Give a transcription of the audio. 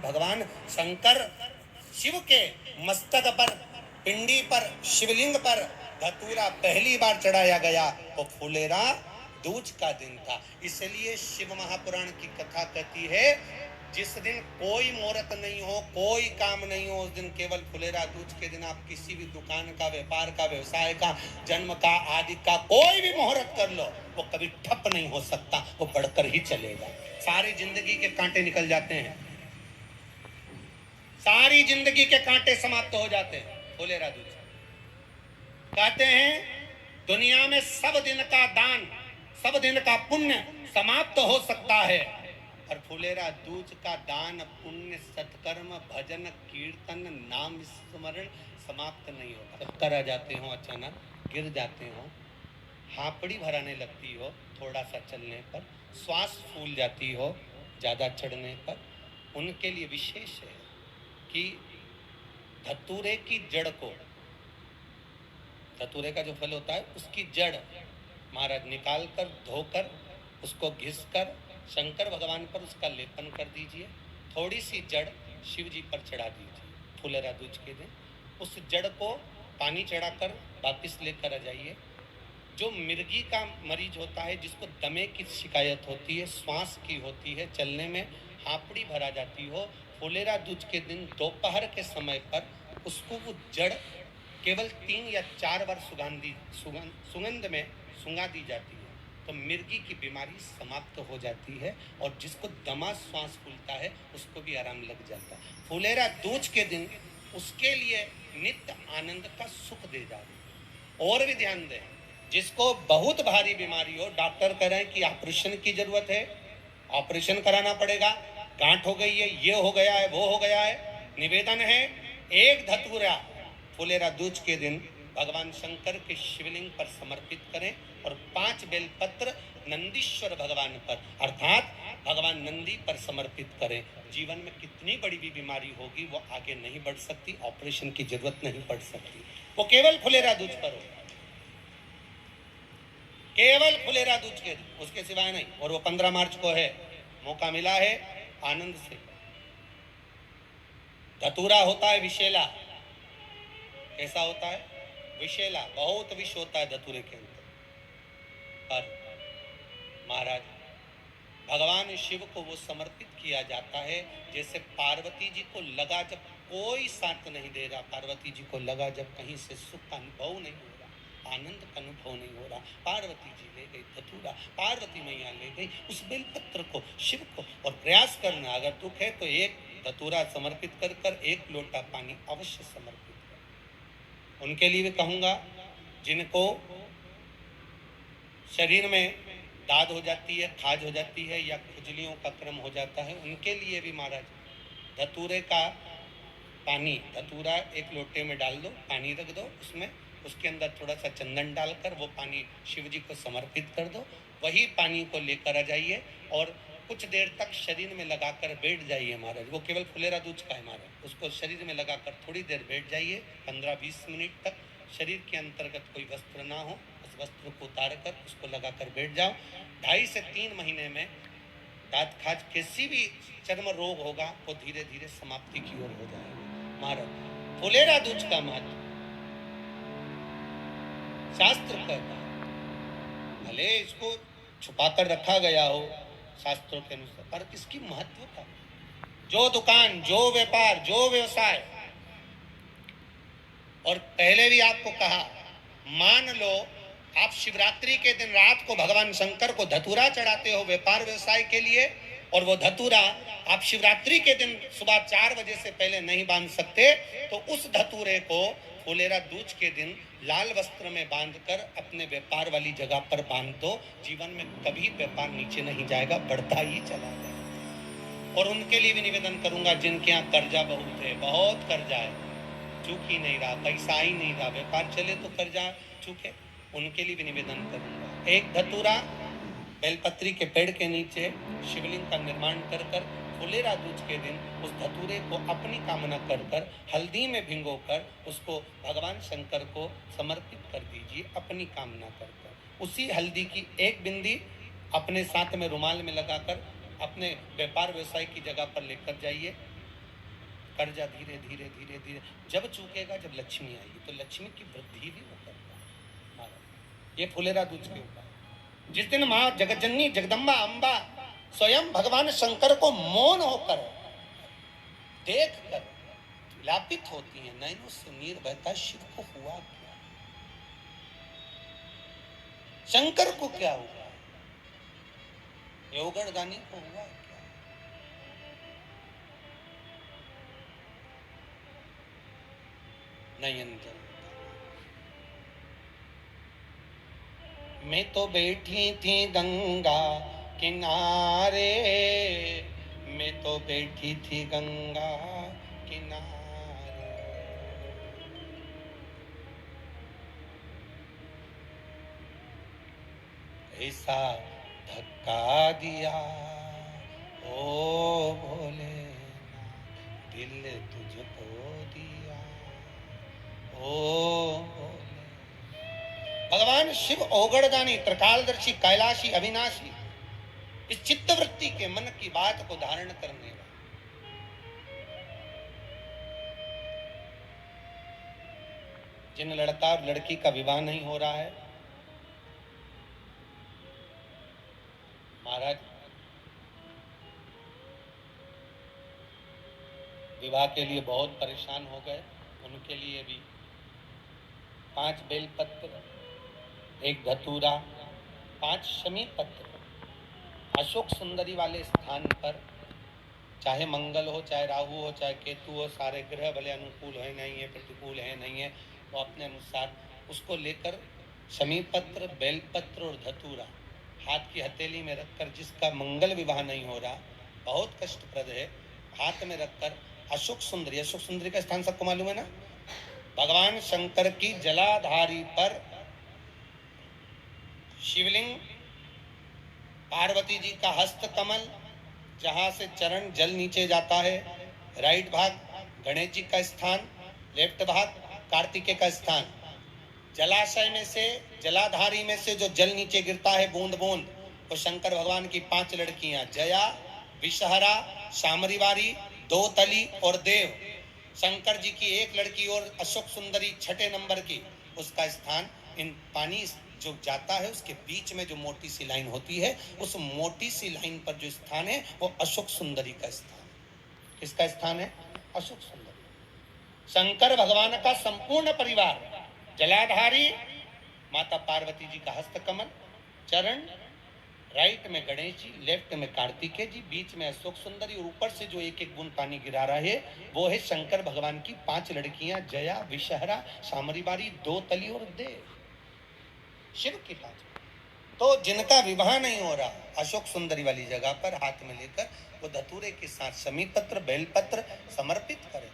भगवान शंकर शिव के मस्तक पर, पिंडी पर, शिवलिंग पर धतूरा पहली बार चढ़ाया गया तो फुलेरा दूज का दिन था। इसलिए शिव महापुराण की कथा कहती है जिस दिन कोई मुहूर्त नहीं हो, कोई काम नहीं हो, उस दिन केवल फुलेरा दूज के दिन आप किसी भी दुकान का, व्यापार का, व्यवसाय का, जन्म का, आदि का कोई भी मुहूर्त कर लो, वो कभी ठप नहीं हो सकता, वो बढ़कर ही चलेगा। सारी जिंदगी के कांटे निकल जाते हैं, सारी जिंदगी के कांटे समाप्त हो जाते हैं फुलेरा दूज। कहते हैं दुनिया में सब दिन का दान, सब दिन का पुण्य समाप्त हो सकता है, और फुलेरा दूज का दान, पुण्य, सत्कर्म, भजन, कीर्तन, नाम स्मरण समाप्त नहीं होता। चक्कर आ जाते हो, अचानक गिर जाते हो, हापड़ी भराने लगती हो थोड़ा सा चलने पर, श्वास फूल जाती हो ज्यादा चढ़ने पर, उनके लिए विशेष है कि धतूरे की जड़ को, धतूरे का जो फल होता है उसकी जड़ महाराज निकाल कर, धोकर, उसको घिस कर शंकर भगवान पर उसका लेपन कर दीजिए। थोड़ी सी जड़ शिव जी पर चढ़ा दीजिए फुलेरा दूज के दिन। उस जड़ को पानी चढ़ाकर वापिस लेकर आ जाइए। जो मिर्गी का मरीज होता है, जिसको दमे की शिकायत होती है, श्वास की होती है, चलने में हापड़ी भरा जाती हो, फुलेरा दूज के दिन दोपहर के समय पर उसको वो जड़ केवल 3 या 4 बार सुगंध में सुंगा दी जाती है, तो मिर्गी की बीमारी समाप्त हो जाती है, और जिसको दमा श्वास फूलता है उसको भी आराम लग जाता है। फुलेरा दूज के दिन उसके लिए नित्य आनंद का सुख दे जाए। और भी ध्यान दें, जिसको बहुत भारी बीमारी हो, डॉक्टर कह रहे हैं कि ऑपरेशन की जरूरत है, ऑपरेशन कराना पड़ेगा, गांठ हो गई है, ये हो गया है, वो हो गया है, निवेदन है एक धतूरा फुलेरा दूज के दिन भगवान शंकर के शिवलिंग पर समर्पित करें, और 5 बेलपत्र नंदीश्वर भगवान पर अर्थात भगवान नंदी पर समर्पित करें। जीवन में कितनी बड़ी भी बीमारी होगी वो आगे नहीं बढ़ सकती, ऑपरेशन की जरूरत नहीं पड़ सकती, वो केवल फुलेरा दूज पर हो, केवल फुलेरा दूज के दिन, उसके सिवाय नहीं। और वो 15 मार्च को है, मौका मिला है, आनंद से। धतूरा होता है विषेला, कैसा होता है? विषेला, बहुत विष होता है धतूरे के अंदर। पर महाराज भगवान शिव को वो समर्पित किया जाता है जैसे पार्वती जी को लगा, जब कोई साथ नहीं दे रहा, पार्वती जी को लगा जब कहीं से सुख का अनुभव नहीं हो रहा, आनंद का अनुभव नहीं हो रहा, पार्वती जी ले गई धतूरा, पार्वती मैया ले गई उस बेलपत्र को शिव को। और प्रयास करना, अगर दुख है तो एक धतूरा समर्पित कर कर 1 लोटा पानी अवश्य समर्पित कर। उनके लिए भी कहूँगा जिनको शरीर में दाद हो जाती है, खाज हो जाती है, या खुजलियों का क्रम हो जाता है, उनके लिए भी महाराज धतूरे का पानी, धतूरा 1 लोटे में डाल दो, पानी रख दो उसमें, उसके अंदर थोड़ा सा चंदन डालकर वो पानी शिव जी को समर्पित कर दो। वही पानी को लेकर आ जाइए और कुछ देर तक शरीर में लगाकर बैठ जाइए महाराज। वो केवल फुलेरा दूज का है महाराज, उसको शरीर में लगाकर थोड़ी देर बैठ जाइए, 15-20 मिनट तक। शरीर के अंतर्गत कोई वस्त्र ना हो, उस वस्त्र को उतार कर उसको लगाकर बैठ जाओ। 2.5 से 3 महीने में दांत खाज किसी भी चर्म रोग होगा वो धीरे धीरे समाप्ति की ओर हो जाएगा महाराज। फुलेरा दूज का महत्व शास्त्र कहता है, भले इसको छुपा कर रखा गया हो शास्त्रों के अनुसार, पर इसकी महत्वता, जो दुकान, जो व्यापार, जो व्यवसाय, और पहले भी आपको कहा, मान लो आप शिवरात्रि के दिन रात को भगवान शंकर को धतूरा चढ़ाते हो व्यापार व्यवसाय के लिए, और वो धतूरा आप शिवरात्रि के दिन सुबह 4 बजे से पहले नहीं बांध सकते, तो उस धतूरे को फुलेरा दूज के दिन लाल वस्त्र में बांधकर अपने व्यापार वाली जगह पर बांध दो। जीवन में कभी व्यापार नीचे नहीं जाएगा, बढ़ता ही चला जाएगा। और उनके लिए भी निवेदन करूंगा जिनके यहाँ कर्जा बहुत है, बहुत कर्जा है, चूक ही नहीं रहा, पैसा ही नहीं रहा, व्यापार चले तो कर्जा चूके, उनके लिए भी निवेदन करूंगा। एक धतूरा बेलपत्री के पेड़ के नीचे शिवलिंग का निर्माण कर कर फुलेरा दूज के दिन उस धतूरे को अपनी कामना कर कर हल्दी में भिगोकर उसको भगवान शंकर को समर्पित कर दीजिए अपनी कामना कर कर। उसी हल्दी की 1 बिंदी अपने साथ में रुमाल में लगाकर अपने व्यापार व्यवसाय की जगह पर लेकर जाइए। कर्जा धीरे धीरे धीरे धीरे जब चूकेगा, जब लक्ष्मी आएगी, तो लक्ष्मी की वृद्धि भी वो करता है। ये फुलेरा दूज के ऊपर जिस दिन माँ जगतजननी जगदम्बा अम्बा स्वयं भगवान शंकर को मौन होकर देख कर विलापित होती है, नैनों से नीर बहता, शिव को हुआ क्या, शंकर को क्या हुआ, योगड़दानी को हुआ क्या। नयन जल मैं तो बैठी थी गंगा किनारे, मैं तो बैठी थी गंगा किनारे, ऐसा धक्का दिया ओ भोले दिल तुझको दिया ओ भोले। भगवान शिव ओगड़दानी, त्रिकालदर्शी, कैलाशी, अविनाशी, इस चित्तवृत्ति के मन की बात को धारण करने वाला, जिन लड़का और लड़की का विवाह नहीं हो रहा है, महाराज विवाह के लिए बहुत परेशान हो गए, उनके लिए भी 5 बेलपत्र, 1 धतूरा, 5 शमी पत्र अशोक सुंदरी वाले स्थान पर, चाहे मंगल हो, चाहे राहु हो, चाहे केतु हो, सारे ग्रह भले अनुकूल है नहीं है, प्रतिकूल है नहीं है, वो अपने अनुसार उसको लेकर शमी पत्र, बेलपत्र और धतूरा हाथ की हथेली में रखकर, जिसका मंगल विवाह नहीं हो रहा, बहुत कष्टप्रद है, हाथ में रखकर अशोक सुंदरी, अशोक सुंदरी का स्थान सबको मालूम है ना, भगवान शंकर की जलाधारी पर शिवलिंग, पार्वती जी का हस्त कमल, जहां से चरण जल नीचे जाता है, राइट भाग गणेश जी का स्थान, लेफ्ट भाग कार्तिकेय का स्थान, जलाशय में से, जलाधारी में से जो जल नीचे गिरता है बूंद बूंद, वो शंकर भगवान की 5 लड़कियां, जया, विषहरा, शामरीवारी, दोतली और देव, शंकर जी की 1 लड़की और अशोक सुंदरी 6ठे नंबर की, उसका स्थान, इन पानी जो जाता है उसके बीच में जो मोटी सी लाइन होती है, उस मोटी सी लाइन पर जो स्थान है वो अशोक सुंदरी का स्थान। किसका स्थान है? अशोक सुंदरी। शंकर भगवान का संपूर्ण परिवार, जलाधारी माता पार्वती जी का हस्तकमल, चरण राइट में गणेश जी, लेफ्ट में कार्तिकेय जी, बीच में अशोक सुंदरी, और ऊपर से जो 1-1 बूंद पानी गिरा रहा है वो है शंकर भगवान की 5 लड़कियां, जया, विषहरा, शामरीवारी, दोतली और देव, शिव की 5। तो जिनका विवाह नहीं हो रहा, अशोक सुंदरी वाली जगह पर हाथ में लेकर वो धतूरे के साथ शमी पत्र, बेलपत्र समर्पित करें।